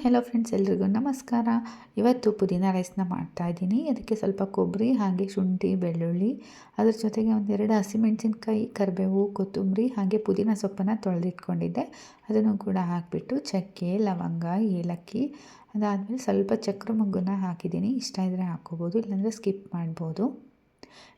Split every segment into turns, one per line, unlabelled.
Hello friends, ಎಲ್ರಿಗೂ ನಮಸ್ಕಾರ. ಇವತ್ತು ಪುದೀನ ರೈಸ್ನ ಮಾಡ್ತಾಯಿದ್ದೀನಿ. ಅದಕ್ಕೆ ಸ್ವಲ್ಪ ಕೊಬ್ಬರಿ, ಹಾಗೆ ಶುಂಠಿ, ಬೆಳ್ಳುಳ್ಳಿ, ಅದ್ರ ಜೊತೆಗೆ ಒಂದೆರಡು ಹಸಿಮೆಣಸಿನ್ಕಾಯಿ, ಕರಿಬೇವು, ಕೊತ್ತಂಬರಿ, ಹಾಗೆ ಪುದೀನ ಸೊಪ್ಪನ್ನು ತೊಳೆದಿಟ್ಕೊಂಡಿದ್ದೆ. ಅದನ್ನು ಕೂಡ ಹಾಕಿಬಿಟ್ಟು ಚಕ್ಕೆ, ಲವಂಗ, ಏಲಕ್ಕಿ, ಅದಾದಮೇಲೆ ಸ್ವಲ್ಪ ಚಕ್ರ ಮೊಗ್ಗನ್ನ ಹಾಕಿದ್ದೀನಿ. ಇಷ್ಟ ಇದ್ದರೆ ಹಾಕ್ಕೋಬೋದು, ಇಲ್ಲಾಂದರೆ ಸ್ಕಿಪ್ ಮಾಡ್ಬೋದು.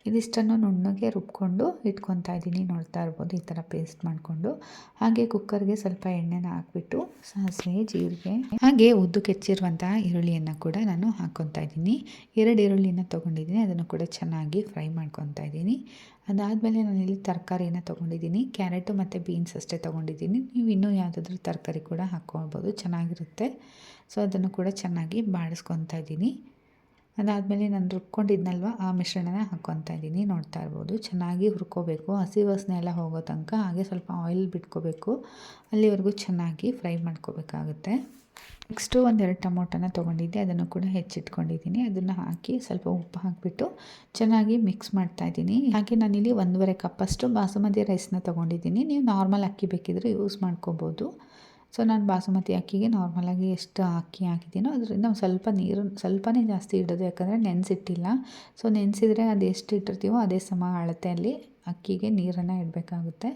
ಇದಿಷ್ಟನ್ನು ನುಣ್ಣಗೆ ರುಬ್ಕೊಂಡು ಇಟ್ಕೊತಾ ಇದ್ದೀನಿ. ನೋಡ್ತಾ ಇರ್ಬೋದು, ಈ ಥರ ಪೇಸ್ಟ್ ಮಾಡಿಕೊಂಡು. ಹಾಗೆ ಕುಕ್ಕರ್ಗೆ ಸ್ವಲ್ಪ ಎಣ್ಣೆನ ಹಾಕ್ಬಿಟ್ಟು ಸಾಸಿವೆ, ಜೀರಿಗೆ, ಹಾಗೆ ಉದ್ದು ಕೆಚ್ಚಿರುವಂತಹ ಈರುಳ್ಳಿಯನ್ನು ಕೂಡ ನಾನು ಹಾಕ್ಕೊತಾ ಇದ್ದೀನಿ. 2 ಈರುಳ್ಳಿನ ತೊಗೊಂಡಿದ್ದೀನಿ, ಅದನ್ನು ಕೂಡ ಚೆನ್ನಾಗಿ ಫ್ರೈ ಮಾಡ್ಕೊತಾ ಇದ್ದೀನಿ. ಅದಾದಮೇಲೆ ನಾನಿಲ್ಲಿ ತರಕಾರಿನ ತೊಗೊಂಡಿದ್ದೀನಿ. ಕ್ಯಾರೆಟು ಮತ್ತು ಬೀನ್ಸ್ ಅಷ್ಟೇ ತೊಗೊಂಡಿದ್ದೀನಿ. ನೀವು ಇನ್ನೂ ಯಾವುದಾದ್ರೂ ತರಕಾರಿ ಕೂಡ ಹಾಕ್ಕೊಳ್ಬೋದು, ಚೆನ್ನಾಗಿರುತ್ತೆ. ಸೊ ಅದನ್ನು ಕೂಡ ಚೆನ್ನಾಗಿ ಬಾಡಿಸ್ಕೊತಾ ಇದ್ದೀನಿ. ಅದಾದಮೇಲೆ ನಾನು ರುಬ್ಕೊಂಡಿದ್ನಲ್ವ, ಆ ಮಿಶ್ರಣನ ಹಾಕ್ಕೊತಾ ಇದ್ದೀನಿ. ನೋಡ್ತಾ ಇರ್ಬೋದು, ಚೆನ್ನಾಗಿ ಹುರ್ಕೋಬೇಕು, ಹಸಿ ವಾಸನೆ ಎಲ್ಲ ಹೋಗೋ ತನಕ. ಹಾಗೆ ಸ್ವಲ್ಪ ಆಯಿಲ್ ಬಿಟ್ಕೋಬೇಕು, ಅಲ್ಲಿವರೆಗೂ ಚೆನ್ನಾಗಿ ಫ್ರೈ ಮಾಡ್ಕೋಬೇಕಾಗುತ್ತೆ. ನೆಕ್ಸ್ಟು 1-2 ಟೊಮೊಟೊನ ತೊಗೊಂಡಿದ್ದೆ, ಅದನ್ನು ಕೂಡ ಹೆಚ್ಚಿಟ್ಕೊಂಡಿದ್ದೀನಿ. ಅದನ್ನು ಹಾಕಿ ಸ್ವಲ್ಪ ಉಪ್ಪು ಹಾಕಿಬಿಟ್ಟು ಚೆನ್ನಾಗಿ ಮಿಕ್ಸ್ ಮಾಡ್ತಾಯಿದ್ದೀನಿ. ಹಾಗೆ ನಾನಿಲ್ಲಿ 1.5 ಕಪ್ಪಷ್ಟು ಬಾಸುಮತಿ ರೈಸ್ನ ತೊಗೊಂಡಿದ್ದೀನಿ. ನೀವು ನಾರ್ಮಲ್ ಅಕ್ಕಿ ಬೇಕಿದ್ರೆ ಯೂಸ್ ಮಾಡ್ಕೋಬೋದು. ಸೊ ನಾನು ಬಾಸುಮತಿ ಅಕ್ಕಿಗೆ ನಾರ್ಮಲಾಗಿ ಎಷ್ಟು ಅಕ್ಕಿ ಹಾಕಿದ್ದೀನೋ ಅದರಿಂದ ಒಂದು ಸ್ವಲ್ಪ ನೀರು ಸ್ವಲ್ಪನೇ ಜಾಸ್ತಿ ಇಡೋದು, ಯಾಕಂದರೆ ನೆನೆಸಿಟ್ಟಿಲ್ಲ. ಸೊ ನೆನೆಸಿದರೆ ಅದು ಎಷ್ಟು ಇಟ್ಟಿರ್ತೀವೋ ಅದೇ ಸಮ ಅಳತೆಯಲ್ಲಿ ಅಕ್ಕಿಗೆ ನೀರನ್ನು ಇಡಬೇಕಾಗುತ್ತೆ.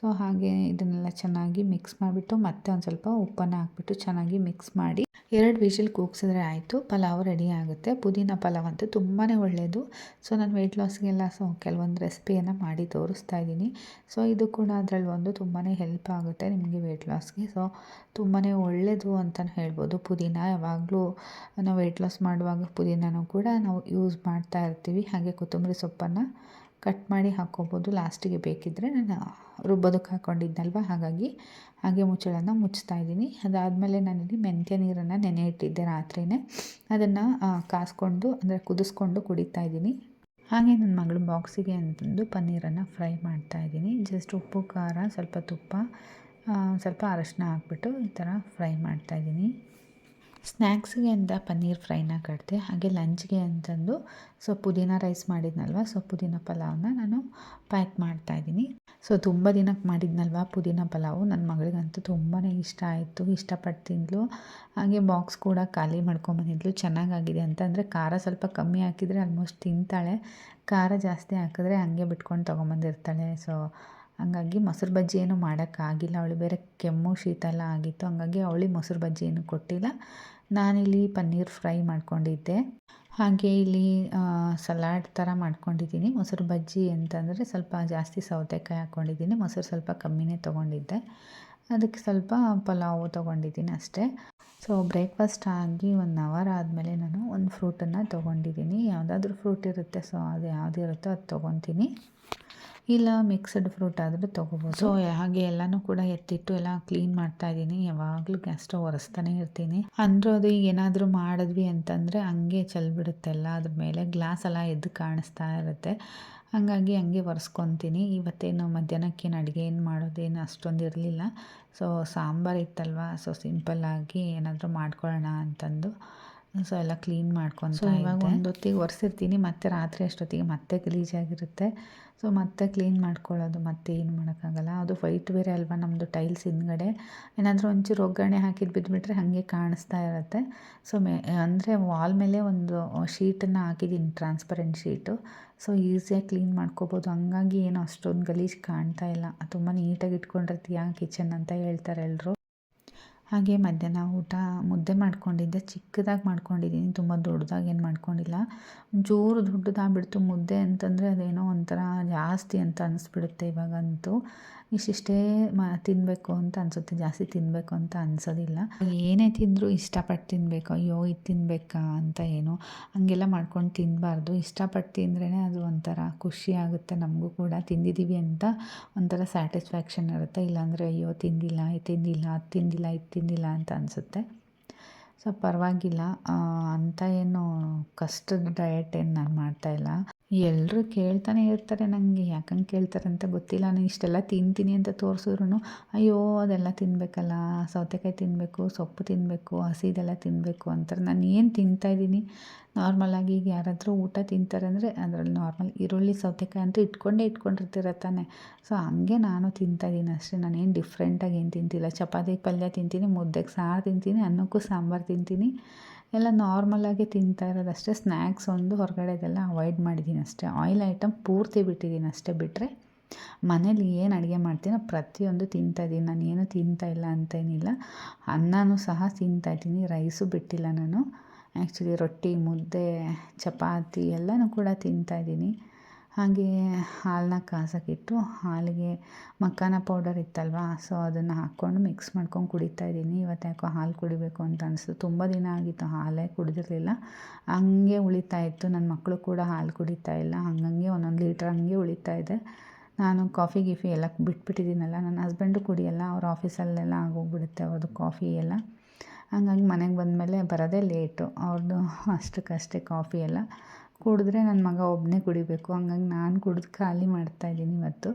ಸೊ ಹಾಗೆ ಇದನ್ನೆಲ್ಲ ಚೆನ್ನಾಗಿ ಮಿಕ್ಸ್ ಮಾಡಿಬಿಟ್ಟು ಮತ್ತೆ ಒಂದು ಸ್ವಲ್ಪ ಉಪ್ಪನ್ನು ಹಾಕ್ಬಿಟ್ಟು ಚೆನ್ನಾಗಿ ಮಿಕ್ಸ್ ಮಾಡಿ 2 ವಿಷಲ್ ಕೂಗಿಸಿದ್ರೆ ಆಯಿತು, ಪಲಾವ್ ರೆಡಿ ಆಗುತ್ತೆ. ಪುದೀನ ಪಲಾವ್ ಅಂತೂ ತುಂಬಾ ಒಳ್ಳೆಯದು. ಸೊ ನಾನು ವೆಯ್ಟ್ ಲಾಸ್ಗೆಲ್ಲ ಕೆಲವೊಂದು ರೆಸಿಪಿಯನ್ನು ಮಾಡಿ ತೋರಿಸ್ತಾ ಇದ್ದೀನಿ. ಸೊ ಇದು ಕೂಡ ಅದರಲ್ಲಿ ಒಂದು ತುಂಬಾ ಹೆಲ್ಪ್ ಆಗುತ್ತೆ ನಿಮಗೆ ವೆಯ್ಟ್ ಲಾಸ್ಗೆ. ಸೊ ತುಂಬಾ ಒಳ್ಳೆಯದು ಅಂತಲೇ ಹೇಳ್ಬೋದು. ಪುದೀನ ಯಾವಾಗಲೂ ನಾವು ವೆಯ್ಟ್ ಲಾಸ್ ಮಾಡುವಾಗ ಪುದೀನನೂ ಕೂಡ ನಾವು ಯೂಸ್ ಮಾಡ್ತಾ ಇರ್ತೀವಿ. ಹಾಗೆ ಕೊತ್ತಂಬರಿ ಸೊಪ್ಪನ್ನು ಕಟ್ ಮಾಡಿ ಹಾಕ್ಕೋಬೋದು ಲಾಸ್ಟಿಗೆ ಬೇಕಿದ್ದರೆ. ನಾನು ರುಬ್ಬೋದಕ್ಕೆ ಹಾಕ್ಕೊಂಡಿದ್ನಲ್ವ, ಹಾಗೆ ಮುಚ್ಚಳನ ಮುಚ್ತಾ ಇದ್ದೀನಿ. ಅದಾದಮೇಲೆ ನಾನಿಲ್ಲಿ ಮೆಂತ್ಯ ನೀರನ್ನು ನೆನೆ ಇಟ್ಟಿದ್ದೆ ರಾತ್ರಿಯೇ. ಅದನ್ನು ಕಾಸ್ಕೊಂಡು ಅಂದರೆ ಕುದಿಸ್ಕೊಂಡು ಕುಡಿತಾ ಇದ್ದೀನಿ. ಹಾಗೆ ನನ್ನ ಮಗಳ ಬಾಕ್ಸಿಗೆ ಅಂತಂದು ಪನ್ನೀರನ್ನು ಫ್ರೈ ಮಾಡ್ತಾ ಇದ್ದೀನಿ. ಜಸ್ಟ್ ಉಪ್ಪು, ಖಾರ, ಸ್ವಲ್ಪ ತುಪ್ಪ, ಸ್ವಲ್ಪ ಅರಶಿನ ಹಾಕ್ಬಿಟ್ಟು ಈ ಥರ ಫ್ರೈ ಮಾಡ್ತಾಯಿದ್ದೀನಿ. ಸ್ನ್ಯಾಕ್ಸಿಗೆ ಅಂತ ಪನ್ನೀರ್ ಫ್ರೈನ ಕಟ್ಟಿದೆ. ಹಾಗೆ ಲಂಚ್ಗೆ ಅಂತಂದು ಸೊ ಪುದೀನ ರೈಸ್ ಮಾಡಿದ್ನಲ್ವ, ಸೊ ಪುದೀನ ಪಲಾವ್ನ ನಾನು ಪ್ಯಾಕ್ ಮಾಡ್ತಾಯಿದ್ದೀನಿ. ಸೊ ತುಂಬ ದಿನಕ್ಕೆ ಮಾಡಿದ್ನಲ್ವ ಪುದೀನ ಪಲಾವು, ನನ್ನ ಮಗಳಿಗಂತೂ ತುಂಬಾ ಇಷ್ಟ ಆಯಿತು, ಇಷ್ಟಪಟ್ಟು ತಿಂದಳು. ಹಾಗೆ ಬಾಕ್ಸ್ ಕೂಡ ಖಾಲಿ ಮಾಡ್ಕೊಂಬಂದಿದ್ಲು. ಚೆನ್ನಾಗಾಗಿದೆ ಅಂತ. ಅಂದರೆ ಖಾರ ಸ್ವಲ್ಪ ಕಮ್ಮಿ ಹಾಕಿದರೆ ಆಲ್ಮೋಸ್ಟ್ ತಿಂತಾಳೆ, ಖಾರ ಜಾಸ್ತಿ ಹಾಕಿದ್ರೆ ಹಂಗೆ ಬಿಟ್ಕೊಂಡು ತೊಗೊಂಬಂದಿರ್ತಾಳೆ. ಸೊ ಹಂಗಾಗಿ ಮೊಸರು ಬಜ್ಜಿ ಏನೂ ಮಾಡೋಕ್ಕಾಗಿಲ್ಲ. ಅವಳು ಬೇರೆ ಕೆಮ್ಮು ಶೀತ ಎಲ್ಲ ಆಗಿತ್ತು, ಹಂಗಾಗಿ ಅವಳಿಗೆ ಮೊಸರು ಬಜ್ಜಿ ಏನೂ ಕೊಟ್ಟಿಲ್ಲ. ನಾನಿಲ್ಲಿ ಪನ್ನೀರ್ ಫ್ರೈ ಮಾಡ್ಕೊಂಡಿದ್ದೆ. ಹಾಗೆ ಇಲ್ಲಿ ಸಲಾಡ್ ಥರ ಮಾಡ್ಕೊಂಡಿದ್ದೀನಿ. ಮೊಸರು ಬಜ್ಜಿ ಅಂತಂದರೆ ಸ್ವಲ್ಪ ಜಾಸ್ತಿ ಸೌತೆಕಾಯಿ ಹಾಕ್ಕೊಂಡಿದ್ದೀನಿ, ಮೊಸರು ಸ್ವಲ್ಪ ಕಮ್ಮಿನೇ ತೊಗೊಂಡಿದ್ದೆ. ಅದಕ್ಕೆ ಸ್ವಲ್ಪ ಪಲಾವು ತೊಗೊಂಡಿದ್ದೀನಿ ಅಷ್ಟೇ. ಸೊ ಬ್ರೇಕ್ಫಾಸ್ಟ್ ಆಗಿ 1 ಅವರ್ ಆದಮೇಲೆ ನಾನು ಒಂದು ಫ್ರೂಟನ್ನು ತೊಗೊಂಡಿದ್ದೀನಿ. ಯಾವುದಾದ್ರೂ ಫ್ರೂಟ್ ಇರುತ್ತೆ, ಸೊ ಅದು ಯಾವುದು ಇರುತ್ತೋ ಅದು ತೊಗೊತೀನಿ, ಇಲ್ಲ ಮಿಕ್ಸ್ಡ್ ಫ್ರೂಟ್ ಆದರೂ ತೊಗೋಬೋದು. ಸೊ ಹಾಗೆ ಎಲ್ಲನೂ ಕೂಡ ಎತ್ತಿಟ್ಟು ಎಲ್ಲ ಕ್ಲೀನ್ ಮಾಡ್ತಾಯಿದ್ದೀನಿ. ಯಾವಾಗಲೂ ಗ್ಯಾಸ್ ಸ್ಟವ್ ಒರೆಸ್ತಾನೆ ಇರ್ತೀನಿ. ಅಂದರೂ ಅದು ಈಗ ಏನಾದರೂ ಮಾಡಿದ್ವಿ ಅಂತಂದರೆ ಹಂಗೆ ಚೆಲ್ಬಿಡುತ್ತೆ ಎಲ್ಲ ಅದ್ರ ಮೇಲೆ, ಗ್ಲಾಸ್ ಎಲ್ಲ ಎದ್ದು ಕಾಣಿಸ್ತಾ ಇರುತ್ತೆ. ಹಾಗಾಗಿ ಹಂಗೆ ಒರೆಸ್ಕೊತೀನಿ. ಇವತ್ತೇನು ಮಧ್ಯಾಹ್ನಕ್ಕೇನು ಅಡುಗೆ ಏನು ಮಾಡೋದೇನು ಅಷ್ಟೊಂದು ಇರಲಿಲ್ಲ. ಸೊ ಸಾಂಬಾರು ಇತ್ತಲ್ವ, ಸೊ ಸಿಂಪಲ್ಲಾಗಿ ಏನಾದರೂ ಮಾಡ್ಕೊಳ್ಳೋಣ ಅಂತಂದು ಸೊ ಎಲ್ಲ ಕ್ಲೀನ್ ಮಾಡ್ಕೊತಾ ಇದ್ದೆ. ಇವಾಗ ಒಂದು ಹೊತ್ತಿಗೆ ಒರೆಸಿರ್ತೀನಿ, ಮತ್ತು ರಾತ್ರಿ ಅಷ್ಟೊತ್ತಿಗೆ ಮತ್ತೆ ಗಲೀಜಾಗಿರುತ್ತೆ. ಸೊ ಮತ್ತೆ ಕ್ಲೀನ್ ಮಾಡ್ಕೊಳ್ಳೋದು, ಮತ್ತೆ ಏನು ಮಾಡೋಕ್ಕಾಗಲ್ಲ. ಅದು ವೈಟ್ ಬೇರೆ ಅಲ್ವಾ ನಮ್ಮದು ಟೈಲ್ಸ್ ಹಿಂದ್ಗಡೆ, ಏನಾದರೂ ಒಂಚೂರು ಒಗ್ಗರಣೆ ಹಾಕಿದ್ದು ಬಿದ್ದುಬಿಟ್ರೆ ಹಾಗೆ ಕಾಣಿಸ್ತಾ ಇರುತ್ತೆ. ಸೊ ಅಂದರೆ ವಾಲ್ ಮೇಲೆ ಒಂದು ಶೀಟನ್ನು ಹಾಕಿದ್ದೀನಿ, ಟ್ರಾನ್ಸ್ಪರೆಂಟ್ ಶೀಟು. ಸೊ ಈಸಿಯಾಗಿ ಕ್ಲೀನ್ ಮಾಡ್ಕೋಬೋದು. ಹಂಗಾಗಿ ಏನು ಅಷ್ಟೊಂದು ಗಲೀಜು ಕಾಣ್ತಾ ಇಲ್ಲ. ತುಂಬ ನೀಟಾಗಿ ಇಟ್ಕೊಂಡಿರ್ತೀಯ ಕಿಚನ್ ಅಂತ ಹೇಳ್ತಾರೆ ಎಲ್ಲರೂ. ಹಾಗೆ ಮಧ್ಯಾಹ್ನ ಊಟ ಮುದ್ದೆ ಮಾಡ್ಕೊಂಡಿದ್ದೆ, ಚಿಕ್ಕದಾಗಿ ಮಾಡ್ಕೊಂಡಿದ್ದೀನಿ, ತುಂಬ ದೊಡ್ಡದಾಗಿ ಏನು ಮಾಡ್ಕೊಂಡಿಲ್ಲ. ಒಂಚೂರು ದೊಡ್ಡದಾಗ್ಬಿಡ್ತು ಮುದ್ದೆ ಅಂತಂದರೆ, ಅದೇನೋ ಒಂಥರ ಜಾಸ್ತಿ ಅಂತ ಅನಿಸ್ಬಿಡುತ್ತೆ ಇವಾಗಂತೂ. ಇಷ್ಟಿಷ್ಟೇ ತಿನ್ನಬೇಕು ಅಂತ ಅನಿಸುತ್ತೆ, ಜಾಸ್ತಿ ತಿನ್ನಬೇಕು ಅಂತ ಅನಿಸೋದಿಲ್ಲ. ಏನೇ ತಿಂದರೂ ಇಷ್ಟಪಟ್ಟು ತಿನ್ನಬೇಕು, ಅಯ್ಯೋ ಇದು ತಿನ್ನಬೇಕಾ ಅಂತ ಏನು ಹಂಗೆಲ್ಲ ಮಾಡ್ಕೊಂಡು ತಿನ್ನಬಾರ್ದು. ಇಷ್ಟಪಟ್ಟು ತಿಂದ್ರೇ ಅದು ಒಂಥರ ಖುಷಿ ಆಗುತ್ತೆ ನಮಗೂ ಕೂಡ, ತಿಂದಿದ್ದೀವಿ ಅಂತ ಒಂಥರ ಸ್ಯಾಟಿಸ್ಫ್ಯಾಕ್ಷನ್ ಇರುತ್ತೆ. ಇಲ್ಲಾಂದರೆ ಅಯ್ಯೋ ತಿಂದಿಲ್ಲ, ಇದು ತಿಂದಿಲ್ಲ, ಅದು ತಿಂದಿಲ್ಲ, ಇದು ತಿಂದಿಲ್ಲ ಅಂತ ಅನಿಸುತ್ತೆ. ಸೊ ಪರವಾಗಿಲ್ಲ, ಅಂತ ಏನು ಕಷ್ಟದ ಡಯಟ್ ಏನು ನಾನು ಮಾಡ್ತಾಯಿಲ್ಲ. ಎಲ್ಲರೂ ಕೇಳ್ತಾನೆ ಇರ್ತಾರೆ ನನಗೆ, ಯಾಕಂಗೆ ಕೇಳ್ತಾರೆ ಅಂತ ಗೊತ್ತಿಲ್ಲ. ನಾನು ಇಷ್ಟೆಲ್ಲ ತಿಂತೀನಿ ಅಂತ ತೋರಿಸಿದ್ರೂ, ಅಯ್ಯೋ ಅದೆಲ್ಲ ತಿನ್ನಬೇಕಲ್ಲ, ಸೌತೆಕಾಯಿ ತಿನ್ನಬೇಕು, ಸೊಪ್ಪು ತಿನ್ನಬೇಕು, ಹಸಿದೆಲ್ಲ ತಿನ್ನಬೇಕು ಅಂತಾರೆ. ನಾನು ಏನು ತಿಂತಾಯಿದ್ದೀನಿ ನಾರ್ಮಲಾಗಿ. ಈಗ ಯಾರಾದರೂ ಊಟ ತಿಂತಾರೆ ಅಂದರೆ ಅದರಲ್ಲಿ ನಾರ್ಮಲ್ ಈರುಳ್ಳಿ ಸೌತೆಕಾಯಿ ಅಂತೂ ಇಟ್ಕೊಂಡಿರ್ತೀರ ತಾನೆ. ಸೊ ಹಂಗೆ ನಾನು ತಿಂತಾಯಿದ್ದೀನಿ ಅಷ್ಟೇ. ನಾನೇನು ಡಿಫ್ರೆಂಟಾಗಿ ಏನು ತಿಂತಿಲ್ಲ. ಚಪಾತಿಗೆ ಪಲ್ಯ ತಿಂತೀನಿ, ಮುದ್ದೆಗೆ ಸಾರು ತಿಂತೀನಿ, ಅನ್ನಕ್ಕೂ ಸಾಂಬಾರು ತಿಂತೀನಿ. ಎಲ್ಲ ನಾರ್ಮಲಾಗಿ ತಿಂತಾ ಇರೋದು ಅಷ್ಟೇ. ಸ್ನ್ಯಾಕ್ಸ್ ಒಂದು ಹೊರಗಡೆದೆಲ್ಲ ಅವಾಯ್ಡ್ ಮಾಡಿದ್ದೀನಿ ಅಷ್ಟೇ. ಆಯಿಲ್ ಐಟಮ್ ಪೂರ್ತಿ ಬಿಟ್ಟಿದ್ದೀನಿ ಅಷ್ಟೇ. ಬಿಟ್ಟರೆ ಮನೇಲಿ ಏನು ಅಡುಗೆ ಮಾಡ್ತೀನೋ ಪ್ರತಿಯೊಂದು ತಿಂತಾಯಿದ್ದೀನಿ. ನಾನು ಏನು ತಿಂತಾ ಇಲ್ಲ ಅಂತೇನಿಲ್ಲ. ಅನ್ನನೂ ಸಹ ತಿಂತಾಯಿದ್ದೀನಿ, ರೈಸು ಬಿಟ್ಟಿಲ್ಲ ನಾನು. ಆ್ಯಕ್ಚುಲಿ ರೊಟ್ಟಿ, ಮುದ್ದೆ, ಚಪಾತಿ ಎಲ್ಲನೂ ಕೂಡ ತಿಂತಾಯಿದ್ದೀನಿ. ಹಾಗೇ ಹಾಲನ್ನ ಕಾಸೋಕ್ಕಿಟ್ಟು ಹಾಲಿಗೆ ಮಖಾನ ಪೌಡರ್ ಇತ್ತಲ್ವ, ಸೊ ಅದನ್ನು ಹಾಕ್ಕೊಂಡು ಮಿಕ್ಸ್ ಮಾಡ್ಕೊಂಡು ಕುಡಿತಾಯಿದ್ದೀನಿ. ಇವತ್ತು ಯಾಕೋ ಹಾಲು ಕುಡಿಬೇಕು ಅಂತ ಅನಿಸ್ತು. ತುಂಬ ದಿನ ಆಗಿತ್ತು ಹಾಲೇ ಕುಡಿದಿರಲಿಲ್ಲ. ಹಂಗೆ ಉಳಿತಾ ಇತ್ತು. ನನ್ನ ಮಕ್ಕಳು ಕೂಡ ಹಾಲು ಕುಡಿತಾ ಇಲ್ಲ. ಹಂಗಂಗೆ ಒಂದೊಂದು ಲೀಟ್ರ್ ಹಂಗೆ ಉಳಿತಾ ಇದೆ. ನಾನು ಕಾಫಿ ಗೀಫಿ ಎಲ್ಲ ಬಿಟ್ಬಿಟ್ಟಿದ್ದೀನಲ್ಲ. ನನ್ನ ಹಸ್ಬೆಂಡು ಕುಡಿಯಲ್ಲ. ಅವ್ರ ಆಫೀಸಲ್ಲೆಲ್ಲ ಆಗೋಗ್ಬಿಡುತ್ತೆ ಅವ್ರದ್ದು ಕಾಫಿ ಎಲ್ಲ. ಹಂಗಾಗಿ ಮನೆಗೆ ಬಂದಮೇಲೆ ಬರೋದೇ ಲೇಟು. ಅವ್ರದ್ದು ಅಷ್ಟಕ್ಕಷ್ಟೇ ಕಾಫಿ ಎಲ್ಲ ಕುಡಿದ್ರೆ ನನ್ನ ಮಗ ಒಬ್ಬನೇ ಕುಡಿಬೇಕು. ಹಂಗಾಗಿ ನಾನು ಕುಡಿದು ಖಾಲಿ ಮಾಡ್ತಾಯಿದ್ದೀನಿ ಇವತ್ತು.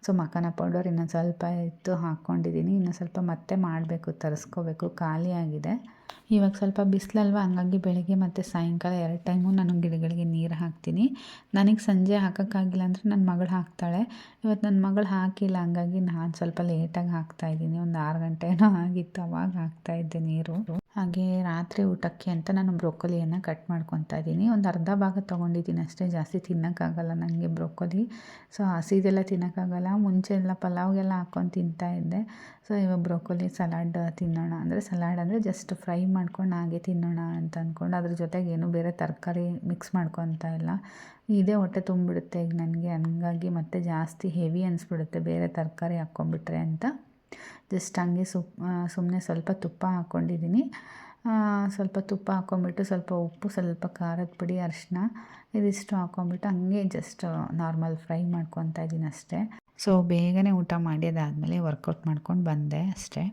ಸೊ ಮಖಾನ ಪೌಡರ್ ಇನ್ನೊಂದು ಸ್ವಲ್ಪ ಇತ್ತು, ಹಾಕ್ಕೊಂಡಿದ್ದೀನಿ. ಇನ್ನು ಸ್ವಲ್ಪ ಮತ್ತೆ ಮಾಡಬೇಕು, ತರಿಸ್ಕೋಬೇಕು, ಖಾಲಿ ಆಗಿದೆ. ಇವಾಗ ಸ್ವಲ್ಪ ಬಿಸಿಲಲ್ವ, ಹಂಗಾಗಿ ಬೆಳಗ್ಗೆ ಮತ್ತು ಸಾಯಂಕಾಲ 2 ಟೈಮು ನಾನು ಗಿಡಗಳಿಗೆ ನೀರು ಹಾಕ್ತೀನಿ. ನನಗೆ ಸಂಜೆ ಹಾಕೋಕ್ಕಾಗಿಲ್ಲ ಅಂದರೆ ನನ್ನ ಮಗಳು ಹಾಕ್ತಾಳೆ. ಇವತ್ತು ನನ್ನ ಮಗಳು ಹಾಕಿಲ್ಲ, ಹಂಗಾಗಿ ನಾನು ಸ್ವಲ್ಪ ಲೇಟಾಗಿ ಹಾಕ್ತಾಯಿದ್ದೀನಿ. ಒಂದು 6 ಗಂಟೆ ಏನೋ ಆಗಿತ್ತು, ಅವಾಗ ಹಾಕ್ತಾಯಿದ್ದೆ ನೀರು. ಹಾಗೆ ರಾತ್ರಿ ಊಟಕ್ಕೆ ಅಂತ ನಾನು ಬ್ರೊಕೊಲಿಯನ್ನು ಕಟ್ ಮಾಡ್ಕೊತಾ ಇದ್ದೀನಿ. ಒಂದು ಅರ್ಧ ಭಾಗ ತೊಗೊಂಡಿದ್ದೀನಿ ಅಷ್ಟೇ. ಜಾಸ್ತಿ ತಿನ್ನೋಕ್ಕಾಗಲ್ಲ ನನಗೆ ಬ್ರೊಕೊಲಿ. ಸೊ ಹಸಿದೆಲ್ಲ ತಿನ್ನೋಕ್ಕಾಗಲ್ಲ. ಮುಂಚೆ ಎಲ್ಲ ಪಲಾವ್ಗೆಲ್ಲ ಹಾಕ್ಕೊಂಡು ತಿಂತಾಯಿದ್ದೆ. ಸೊ ಇವಾಗ ಬ್ರೊಕೊಲಿ ಸಲಾಡ್ ತಿನ್ನೋಣ ಅಂದರೆ, ಸಲಾಡ್ ಅಂದರೆ ಜಸ್ಟ್ ಫ್ರೈ ಮಾಡ್ಕೊಂಡು ಹಾಗೆ ತಿನ್ನೋಣ ಅಂತ ಅಂದ್ಕೊಂಡು, ಅದ್ರ ಜೊತೆಗೆ ಏನೂ ಬೇರೆ ತರಕಾರಿ ಮಿಕ್ಸ್ ಮಾಡ್ಕೊತಾ ಇಲ್ಲ. ಇದೇ ಹೊಟ್ಟೆ ತುಂಬಿಬಿಡುತ್ತೆ ಈಗ ನನಗೆ. ಹಂಗಾಗಿ ಮತ್ತೆ ಜಾಸ್ತಿ ಹೆವಿ ಅನಿಸ್ಬಿಡುತ್ತೆ ಬೇರೆ ತರಕಾರಿ ಹಾಕ್ಕೊಂಬಿಟ್ರೆ ಅಂತ. ಜಸ್ಟ್ ಹಂಗೆ ಸುಮ್ಮನೆ ಸ್ವಲ್ಪ ತುಪ್ಪ ಹಾಕ್ಕೊಂಡಿದ್ದೀನಿ. ಸ್ವಲ್ಪ ತುಪ್ಪ ಹಾಕ್ಕೊಂಬಿಟ್ಟು, ಸ್ವಲ್ಪ ಉಪ್ಪು, ಸ್ವಲ್ಪ ಖಾರದ ಪುಡಿ, ಅರಿಶಿನ ಇದಿಷ್ಟು ಹಾಕ್ಕೊಂಬಿಟ್ಟು ಹಂಗೆ ಜಸ್ಟ್ ನಾರ್ಮಲ್ ಫ್ರೈ ಮಾಡ್ಕೊತಾ ಇದ್ದೀನಿ ಅಷ್ಟೇ. ಸೊ ಬೇಗನೆ ಊಟ ಮಾಡಿ ಅದಾದಮೇಲೆ ವರ್ಕೌಟ್ ಮಾಡ್ಕೊಂಡು ಬಂದೆ ಅಷ್ಟೇ.